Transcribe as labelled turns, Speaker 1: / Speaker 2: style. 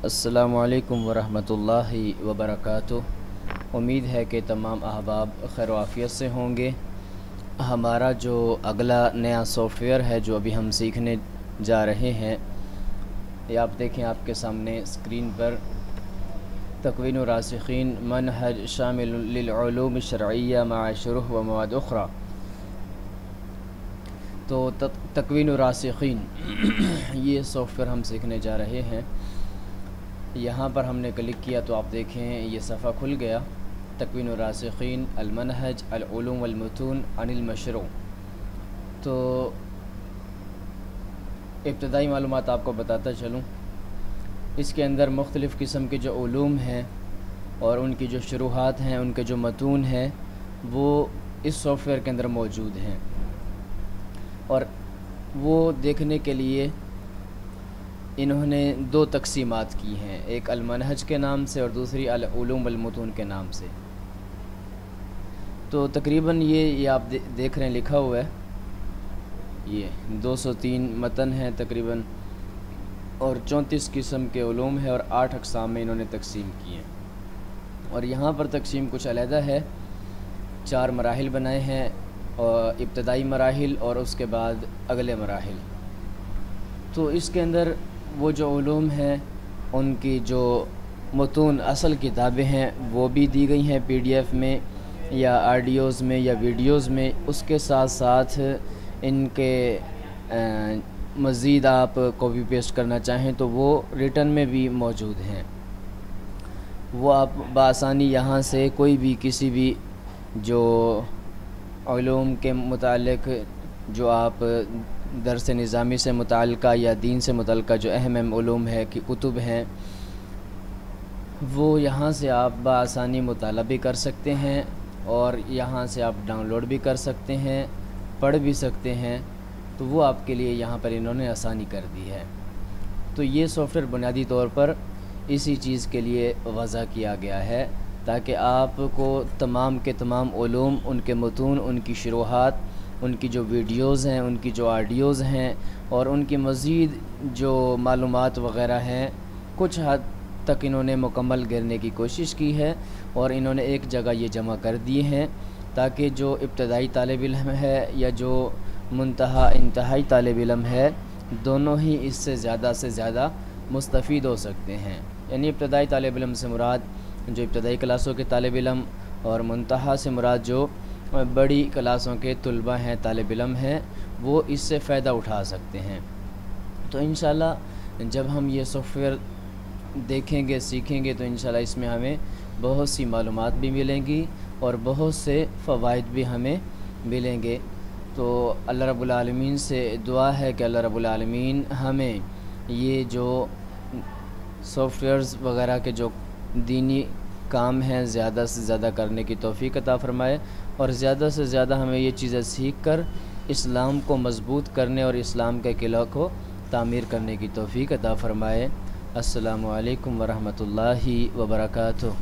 Speaker 1: السلام علیکم ورحمۃ اللہ وبرکاتہ۔ امید ہے کہ تمام احباب خیر و عافیت سے ہوں گے۔ ہمارا جو اگلا نیا سافٹ ویئر ہے جو ابھی ہم سیکھنے جا رہے ہیں، یہ آپ دیکھیں آپ کے سامنے اسکرین پر، تکوین الراسخین منہج شامل للعلوم الشرعیہ مع شروح و مواد اخرى۔ تو تکوین الراسخین یہ سافٹ ویئر ہم سیکھنے جا رہے ہیں۔ یہاں پر ہم نے کلک کیا تو آپ دیکھیں یہ صفحہ کھل گیا، تکوین الراسخین المنہج العلوم والمتون عن المشروع۔ تو ابتدائی معلومات آپ کو بتاتا چلوں، اس کے اندر مختلف قسم کے جو علوم ہیں اور ان کی جو شروحات ہیں، ان کے جو متون ہیں، وہ اس سافٹ ویئر کے اندر موجود ہیں، اور وہ دیکھنے کے لیے انہوں نے دو تقسیمات کی ہیں، ایک المنہج کے نام سے اور دوسری العلوم والمتون کے نام سے۔ تو تقریباً یہ آپ دیکھ رہے ہیں لکھا ہوا ہے، یہ 203 متن ہیں تقریباً، اور 34 قسم کے علوم ہیں اور 8 اقسام میں انہوں نے تقسیم کی ہیں۔ اور یہاں پر تقسیم کچھ علیحدہ ہے، 4 مراحل بنائے ہیں، اور ابتدائی مراحل اور اس کے بعد اگلے مراحل۔ تو اس کے اندر وہ جو علوم ہیں ان کی جو متون اصل کتابیں ہیں وہ بھی دی گئی ہیں PDF میں یا آڈیوز میں یا ویڈیوز میں، اس کے ساتھ ساتھ ان کے مزید آپ کاپی پیسٹ کرنا چاہیں تو وہ ریٹن میں بھی موجود ہیں، وہ آپ بآسانی یہاں سے کوئی بھی کسی بھی جو علوم کے متعلق جو آپ درس نظامی سے متعلقہ یا دین سے متعلقہ جو اہم علوم ہے کہ کتب ہیں، وہ یہاں سے آپ بآسانی مطالعہ بھی کر سکتے ہیں اور یہاں سے آپ ڈاؤن لوڈ بھی کر سکتے ہیں، پڑھ بھی سکتے ہیں۔ تو وہ آپ کے لیے یہاں پر انہوں نے آسانی کر دی ہے۔ تو یہ سافٹ ویئر بنیادی طور پر اسی چیز کے لیے وضع کیا گیا ہے، تاکہ آپ کو تمام کے تمام علوم، ان کے متون، ان کی شروحات، ان کی جو ویڈیوز ہیں، ان کی جو آڈیوز ہیں اور ان کی مزید جو معلومات وغیرہ ہیں، کچھ حد تک انہوں نے مکمل کرنے کی کوشش کی ہے اور انہوں نے ایک جگہ یہ جمع کر دیے ہیں، تاکہ جو ابتدائی طالب علم ہے یا جو انتہائی طالب علم ہے، دونوں ہی اس سے زیادہ مستفید ہو سکتے ہیں۔ یعنی ابتدائی طالب علم سے مراد جو ابتدائی کلاسوں کے طالب علم، اور منتہا سے مراد جو بڑی کلاسوں کے طلباء ہیں، طالب علم ہیں، وہ اس سے فائدہ اٹھا سکتے ہیں۔ تو انشاءاللہ جب ہم یہ سافٹ ویئر دیکھیں گے، سیکھیں گے، تو انشاءاللہ اس میں ہمیں بہت سی معلومات بھی ملیں گی اور بہت سے فوائد بھی ہمیں ملیں گے۔ تو اللہ رب العالمین سے دعا ہے کہ اللہ رب العالمین ہمیں یہ جو سافٹ ویئرز وغیرہ کے جو دینی کام ہیں زیادہ سے زیادہ کرنے کی توفیق عطا فرمائے، اور زیادہ سے زیادہ ہمیں یہ چیزیں سیکھ کر اسلام کو مضبوط کرنے اور اسلام کے قلعہ کو تعمیر کرنے کی توفیق عطا فرمائے۔ السلام علیکم ورحمۃ اللہ وبرکاتہ۔